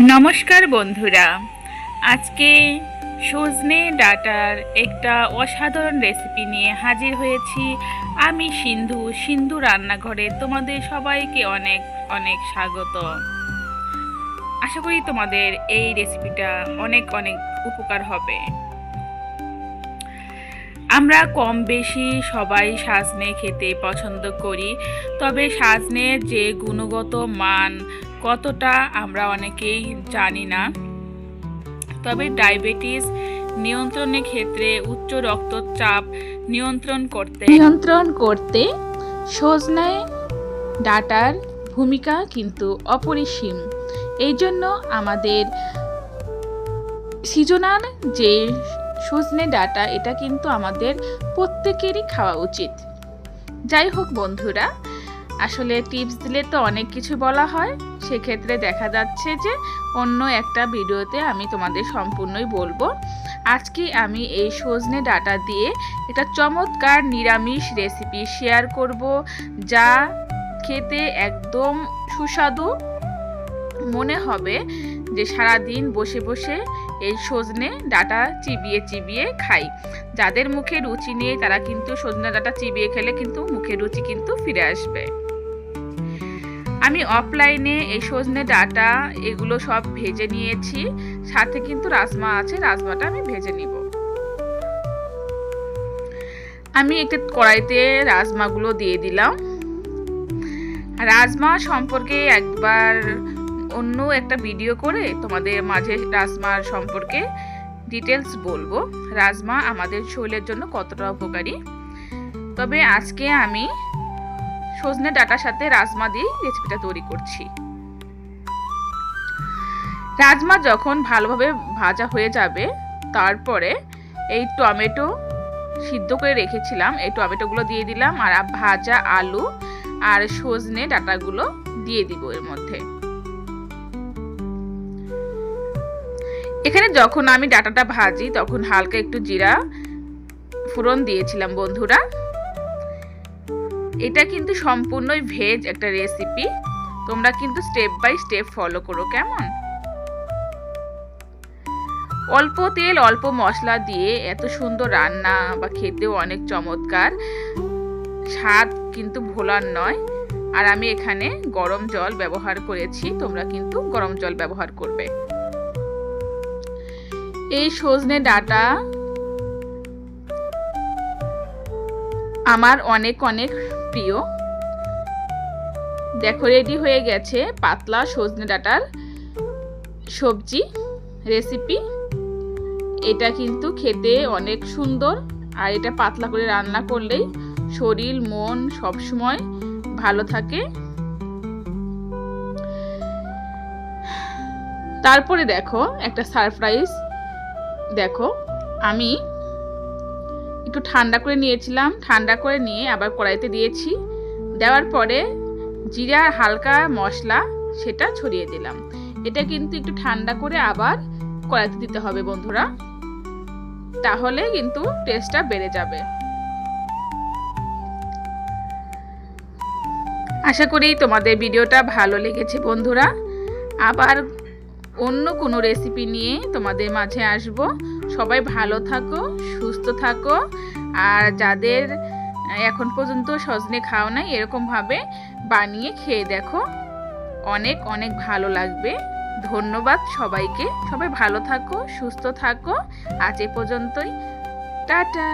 নমস্কার বন্ধুরা, আজকে সজনে ডাঁটার একটা অসাধারণ রেসিপি নিয়ে হাজির হয়েছি। আমি সিন্ধু রান্নাঘরে তোমাদের সবাইকে অনেক অনেক স্বাগত। আশা করি তোমাদের এই রেসিপিটা অনেক অনেক উপকার হবে। আমরা কম বেশি সবাই সজনে খেতে পছন্দ করি, তবে সজনের যে গুণগত মান কতটা আমরা অনেকেই জানি না। তবে ডায়াবেটিস নিয়ন্ত্রণের ক্ষেত্রে উচ্চ রক্তচাপ নিয়ন্ত্রণ করতে সজনে ডাঁটার ভূমিকা কিন্তু অপরিসীম। এই জন্য আমাদের সিজনাল যে সজনে ডাঁটা, এটা কিন্তু আমাদের প্রত্যেকেরই খাওয়া উচিত। যাই হোক বন্ধুরা, আসলে টিপস দিলে তো অনেক কিছু বলা হয়, সেক্ষেত্রে দেখা যাচ্ছে যে অন্য একটা ভিডিওতে আমি তোমাদের সম্পূর্ণই বলবো। আজকে আমি এই সজনে ডাঁটা দিয়ে একটা চমৎকার নিরামিষ রেসিপি শেয়ার করব, যা খেতে একদম সুস্বাদু। মনে হবে যে সারাদিন বসে বসে এই সজনে ডাঁটা চিবিয়ে চিবিয়ে খাই। যাদের মুখে রুচি নেই তারা কিন্তু সজনে ডাঁটা চিবিয়ে খেলে কিন্তু মুখে রুচি কিন্তু ফিরে আসবে। আমি অফলাইনে এই সজনে ডাঁটা এগুলো সব ভেজে নিয়েছি, সাথে কিন্তু রাজমা আছে, রাজমাটা আমি ভেজে নিব। আমি একটা কড়াইতে রাজমাগুলো দিয়ে দিলাম। রাজমা সম্পর্কে একবার অন্য একটা ভিডিও করে তোমাদের মাঝে রাজমার সম্পর্কে ডিটেলস বলবো, রাজমা আমাদের শরীরের জন্য কতটা উপকারী। তবে আজকে আমি সজনে ডাঁটার সাথে রাজমা দিয়ে রেসিপিটা তৈরি করছি। রাজমা যখন ভালোভাবে ভাজা হয়ে যাবে, তারপরে এই টমেটো সিদ্ধ করে রেখেছিলাম, এই টমেটোগুলো দিয়ে দিলাম, আর ভাজা আলু আর সজনে ডাঁটাগুলো দিয়ে দিব এর মধ্যে। এখানে যখন আমি ডাঁটাটা ভাজি তখন হালকা একটু জিরা ফোড়ন দিয়েছিলাম বন্ধুরা। এটা কিন্তু সম্পূর্ণই ভেজ একটা রেসিপি, তোমরা কিন্তু স্টেপ বাই স্টেপ ফলো করো কেমন। অল্প তেল অল্প মশলা দিয়ে এত সুন্দর রান্না বা খেতেও অনেক চমৎকার, স্বাদ কিন্তু ভোলার নয়। আর আমি এখানে গরম জল ব্যবহার করেছি, তোমরা কিন্তু গরম জল ব্যবহার করবে। এই সজনে ডাঁটা আমার অনেক অনেক প্রিয়। দেখো রেডি হয়ে গেছে পাতলা সজনে ডাঁটার সবজি রেসিপি। এটা কিন্তু খেতে অনেক সুন্দর, আর এটা পাতলা করে রান্না করলেই শরীর মন সবসময় ভালো থাকে। তারপরে দেখো একটা সারপ্রাইজ, দেখো আমি একটু ঠান্ডা করে নিয়েছিলাম, ঠান্ডা করে নিয়ে আবার কড়াইতে দিয়েছি, দেওয়ার পরে জিরা হালকা মশলা সেটা ছড়িয়ে দিলাম। এটা কিন্তু একটু ঠান্ডা করে আবার কড়াইতে দিতে হবে বন্ধুরা, তাহলে কিন্তু টেস্টটা বেড়ে যাবে। আশা করি তোমাদের ভিডিওটা ভালো লেগেছে বন্ধুরা। আবার অন্য কোনো রেসিপি নিয়ে তোমাদের মাঝে আসব। সবাই ভালো থাকো, সুস্থ থাকো, আর যাদের এখন পর্যন্ত সজনে খাও নাই এরকমভাবে বানিয়ে খেয়ে দেখো, অনেক অনেক ভালো লাগবে। ধন্যবাদ সবাইকে, সবাই ভালো থাকো, সুস্থ থাকো। আজ এ পর্যন্তই, টাটা।